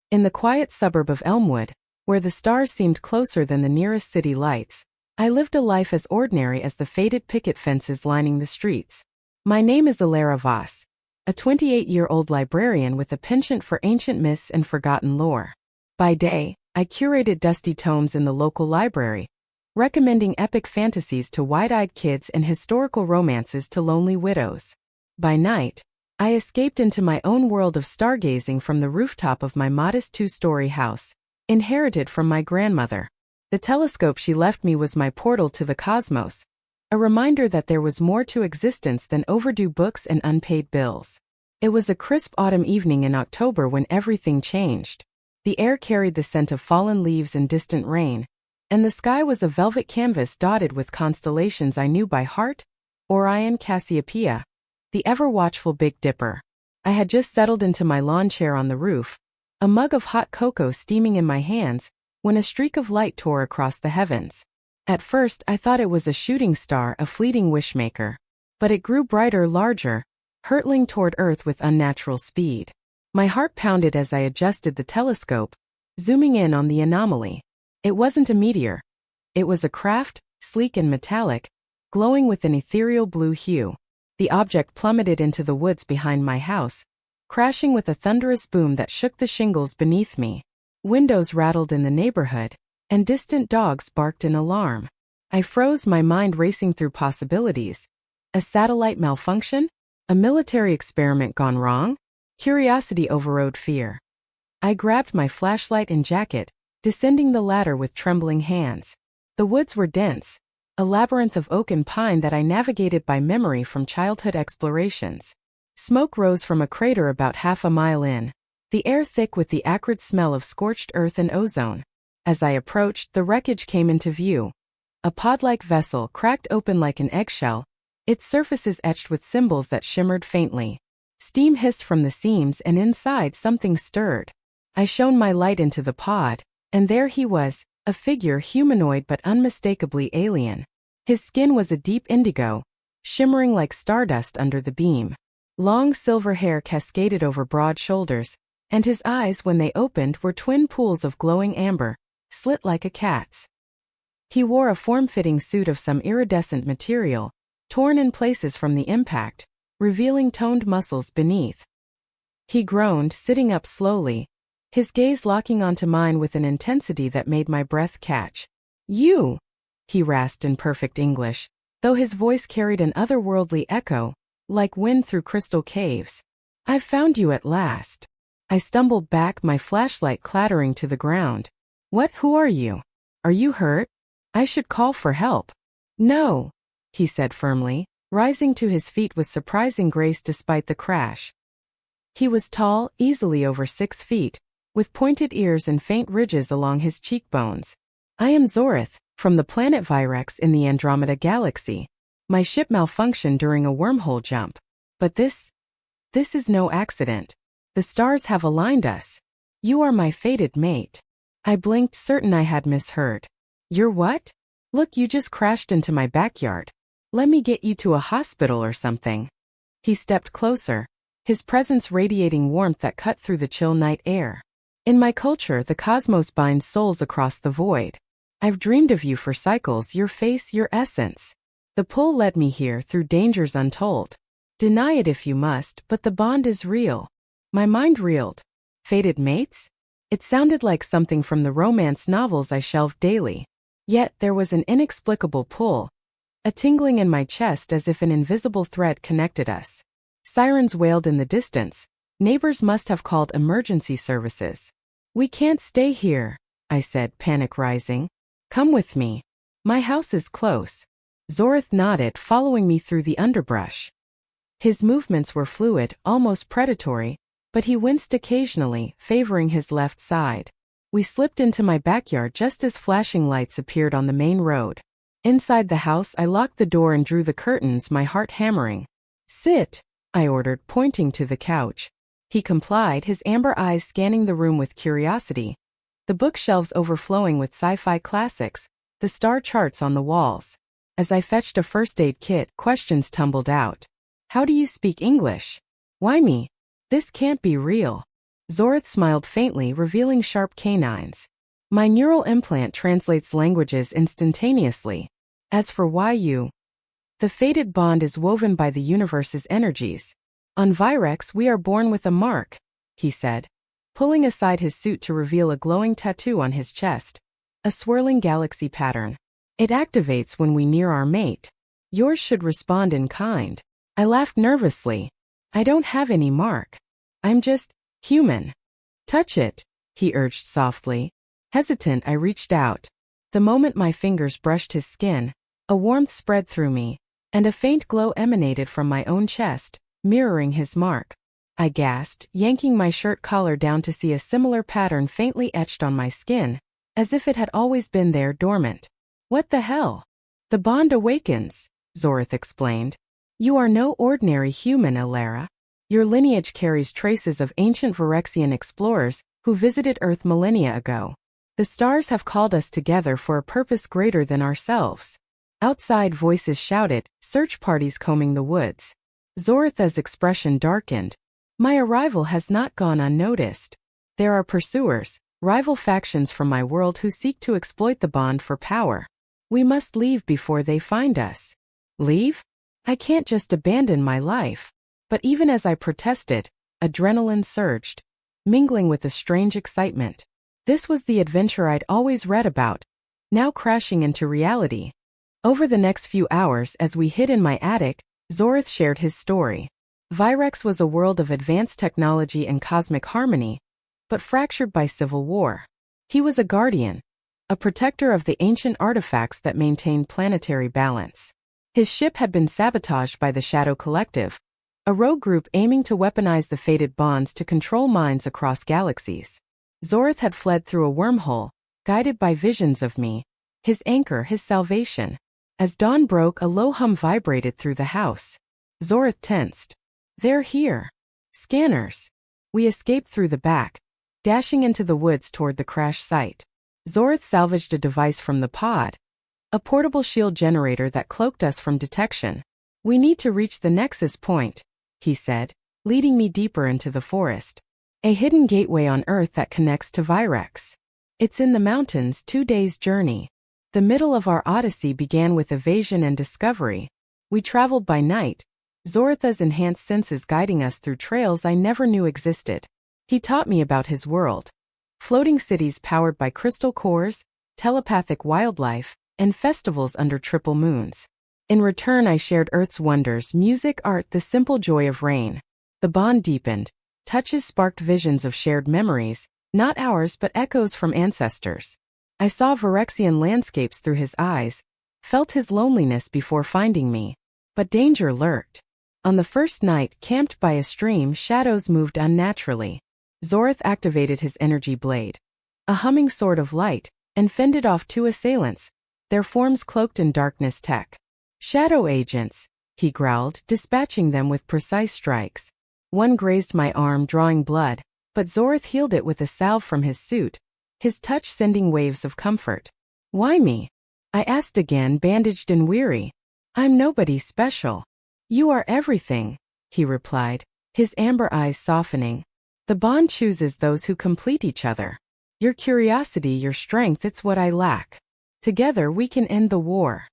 In the quiet suburb of Elmwood, where the stars seemed closer than the nearest city lights, I lived a life as ordinary as the faded picket fences lining the streets. My name is Alara Voss, a 28-year-old librarian with a penchant for ancient myths and forgotten lore. By day, I curated dusty tomes in the local library, recommending epic fantasies to wide-eyed kids and historical romances to lonely widows. By night, I escaped into my own world of stargazing from the rooftop of my modest 2-story house, inherited from my grandmother. The telescope she left me was my portal to the cosmos, a reminder that there was more to existence than overdue books and unpaid bills. It was a crisp autumn evening in October when everything changed. The air carried the scent of fallen leaves and distant rain, and the sky was a velvet canvas dotted with constellations I knew by heart: Orion, Cassiopeia, the ever-watchful Big Dipper. I had just settled into my lawn chair on the roof, a mug of hot cocoa steaming in my hands, when a streak of light tore across the heavens. At first I thought it was a shooting star, a fleeting wishmaker. But it grew brighter, larger, hurtling toward Earth with unnatural speed. My heart pounded as I adjusted the telescope, zooming in on the anomaly. It wasn't a meteor. It was a craft, sleek and metallic, glowing with an ethereal blue hue. The object plummeted into the woods behind my house, crashing with a thunderous boom that shook the shingles beneath me. Windows rattled in the neighborhood, and distant dogs barked in alarm. I froze, my mind racing through possibilities. A satellite malfunction? A military experiment gone wrong? Curiosity overrode fear. I grabbed my flashlight and jacket, descending the ladder with trembling hands. The woods were dense, a labyrinth of oak and pine that I navigated by memory from childhood explorations. Smoke rose from a crater about half a mile in, the air thick with the acrid smell of scorched earth and ozone. As I approached, the wreckage came into view. A pod-like vessel cracked open like an eggshell, its surfaces etched with symbols that shimmered faintly. Steam hissed from the seams, and inside something stirred. I shone my light into the pod, and there he was, a figure humanoid but unmistakably alien. His skin was a deep indigo, shimmering like stardust under the beam. Long silver hair cascaded over broad shoulders, and his eyes, when they opened, were twin pools of glowing amber, slit like a cat's. He wore a form-fitting suit of some iridescent material, torn in places from the impact, revealing toned muscles beneath. He groaned, sitting up slowly, his gaze locking onto mine with an intensity that made my breath catch. "You!" he rasped in perfect English, though his voice carried an otherworldly echo, like wind through crystal caves. "I've found you at last." I stumbled back, my flashlight clattering to the ground. "What? Who are you? Are you hurt? I should call for help." "No," he said firmly, rising to his feet with surprising grace despite the crash. He was tall, easily over 6 feet, with pointed ears and faint ridges along his cheekbones. "I am Zorith, from the planet Virex in the Andromeda Galaxy. My ship malfunctioned during a wormhole jump. But this is no accident. The stars have aligned us. You are my fated mate." I blinked, certain I had misheard. "You're what? Look, you just crashed into my backyard. Let me get you to a hospital or something." He stepped closer, his presence radiating warmth that cut through the chill night air. "In my culture, the cosmos binds souls across the void. I've dreamed of you for cycles, your face, your essence. The pull led me here through dangers untold. Deny it if you must, but the bond is real." My mind reeled. Fated mates? It sounded like something from the romance novels I shelved daily. Yet there was an inexplicable pull, a tingling in my chest as if an invisible thread connected us. Sirens wailed in the distance. Neighbors must have called emergency services. "We can't stay here," I said, panic rising. "Come with me. My house is close." Zorith nodded, following me through the underbrush. His movements were fluid, almost predatory, but he winced occasionally, favoring his left side. We slipped into my backyard just as flashing lights appeared on the main road. Inside the house, I locked the door and drew the curtains, my heart hammering. "Sit," I ordered, pointing to the couch. He complied, his amber eyes scanning the room with curiosity. The bookshelves overflowing with sci-fi classics, the star charts on the walls. As I fetched a first aid kit, questions tumbled out. "How do you speak English? Why me? This can't be real." Zorth smiled faintly, revealing sharp canines. My neural implant translates languages instantaneously. As for why you, the fated bond is woven by the universe's energies. On Virex we are born with a mark, he said, pulling aside his suit to reveal a glowing tattoo on his chest. A swirling galaxy pattern. It activates when we near our mate. Yours should respond in kind. I laughed nervously. I don't have any mark. I'm just human. Touch it, he urged softly. Hesitant, I reached out. The moment my fingers brushed his skin, a warmth spread through me, and a faint glow emanated from my own chest, mirroring his mark. I gasped, yanking my shirt collar down to see a similar pattern faintly etched on my skin, as if it had always been there dormant. What the hell? The bond awakens, Zorth explained. You are no ordinary human, Alara. Your lineage carries traces of ancient Virexian explorers who visited Earth millennia ago. The stars have called us together for a purpose greater than ourselves. Outside voices shouted, search parties combing the woods. Zortha's expression darkened. My arrival has not gone unnoticed. There are pursuers, rival factions from my world who seek to exploit the bond for power. We must leave before they find us. Leave? I can't just abandon my life. But even as I protested, adrenaline surged, mingling with a strange excitement. This was the adventure I'd always read about, now crashing into reality. Over the next few hours as we hid in my attic, Zorth shared his story. Virex was a world of advanced technology and cosmic harmony, but fractured by civil war. He was a guardian, a protector of the ancient artifacts that maintained planetary balance. His ship had been sabotaged by the Shadow Collective, a rogue group aiming to weaponize the fated bonds to control minds across galaxies. Zorth had fled through a wormhole, guided by visions of me, his anchor, his salvation. As dawn broke, a low hum vibrated through the house. Zorth tensed. They're here. Scanners. We escaped through the back, dashing into the woods toward the crash site. Zorth salvaged a device from the pod, a portable shield generator that cloaked us from detection. We need to reach the nexus point, he said, leading me deeper into the forest. A hidden gateway on Earth that connects to Virex. It's in the mountains, 2 days' journey. The middle of our odyssey began with evasion and discovery. We traveled by night, Zortha's enhanced senses guiding us through trails I never knew existed. He taught me about his world. Floating cities powered by crystal cores, telepathic wildlife, and festivals under triple moons. In return I shared Earth's wonders, music, art, the simple joy of rain. The bond deepened. Touches sparked visions of shared memories, not ours but echoes from ancestors. I saw Virexian landscapes through his eyes, felt his loneliness before finding me. But danger lurked. On the first night, camped by a stream, shadows moved unnaturally. Zorth activated his energy blade, a humming sword of light, and fended off 2 assailants, their forms cloaked in darkness tech. Shadow agents, he growled, dispatching them with precise strikes. One grazed my arm, drawing blood, but Zorth healed it with a salve from his suit, his touch sending waves of comfort. Why me? I asked again, bandaged and weary. I'm nobody special. You are everything, he replied, his amber eyes softening. The bond chooses those who complete each other. Your curiosity, your strength, it's what I lack. Together we can end the war.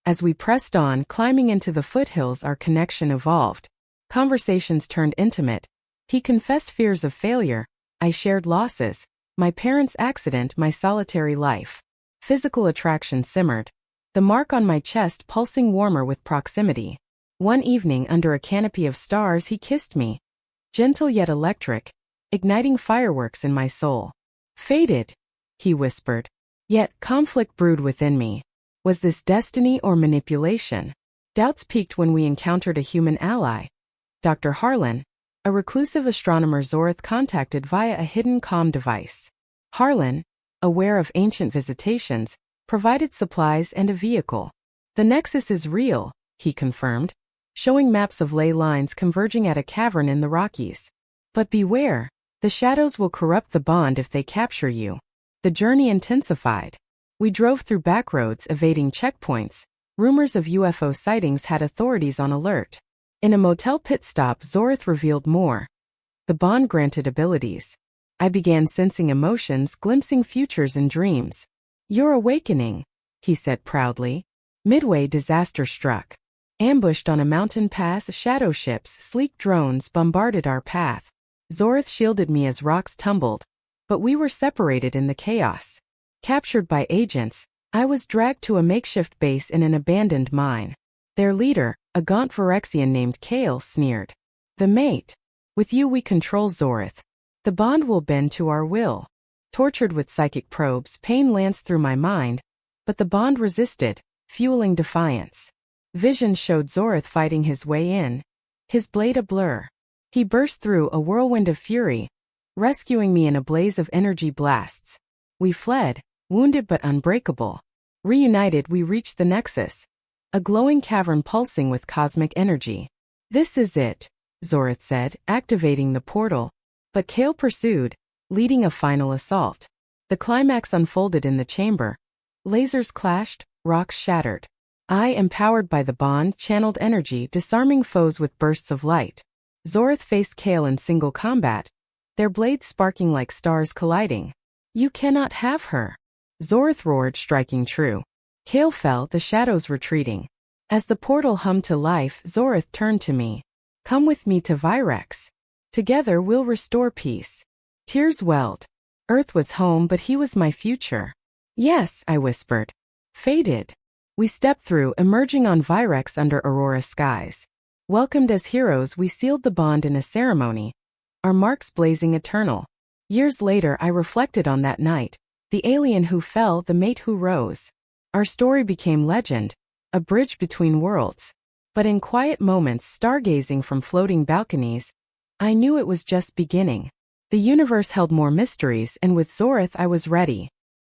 As we pressed on, climbing into the foothills, our connection evolved. Conversations turned intimate. He confessed fears of failure. I shared losses, my parents' accident, my solitary life. Physical attraction simmered, the mark on my chest pulsing warmer with proximity. One evening, under a canopy of stars, he kissed me, gentle yet electric, igniting fireworks in my soul. Fated, he whispered. Yet conflict brewed within me. Was this destiny or manipulation? Doubts peaked when we encountered a human ally. Dr. Harlan, a reclusive astronomer Zorth contacted via a hidden comm device. Harlan, aware of ancient visitations, provided supplies and a vehicle. The nexus is real, he confirmed, showing maps of ley lines converging at a cavern in the Rockies. But beware, the shadows will corrupt the bond if they capture you. The journey intensified. We drove through backroads, evading checkpoints. Rumors of UFO sightings had authorities on alert. In a motel pit stop, Zorth revealed more. The bond granted abilities. I began sensing emotions, glimpsing futures and dreams. "You're awakening," he said proudly. Midway, disaster struck. Ambushed on a mountain pass, shadow ships, sleek drones bombarded our path. Zorth shielded me as rocks tumbled, but we were separated in the chaos. Captured by agents, I was dragged to a makeshift base in an abandoned mine. Their leader, a gaunt Phyrexian named Kale, sneered. "The mate. With you we control Zorth. The bond will bend to our will." Tortured with psychic probes, pain lanced through my mind, but the bond resisted, fueling defiance. Vision showed Zorth fighting his way in, his blade a blur. He burst through a whirlwind of fury, rescuing me in a blaze of energy blasts. We fled, wounded but unbreakable. Reunited, we reached the Nexus, a glowing cavern pulsing with cosmic energy. "This is it," Zorth said, activating the portal. But Kale pursued, leading a final assault. The climax unfolded in the chamber. Lasers clashed, rocks shattered. I, empowered by the bond, channeled energy, disarming foes with bursts of light. Zorth faced Kale in single combat, their blades sparking like stars colliding. "You cannot have her," Zorth roared, striking true. Kale fell, the shadows retreating. As the portal hummed to life, Zorth turned to me. "Come with me to Virex. Together we'll restore peace." Tears welled. Earth was home, but he was my future. "Yes," I whispered. Fated. We stepped through, emerging on Virex under Aurora skies. Welcomed as heroes, we sealed the bond in a ceremony, our marks blazing eternal. Years later, I reflected on that night. The alien who fell, the mate who rose. Our story became legend, a bridge between worlds. But in quiet moments, stargazing from floating balconies, I knew it was just beginning. The universe held more mysteries, and with Zorth I was ready.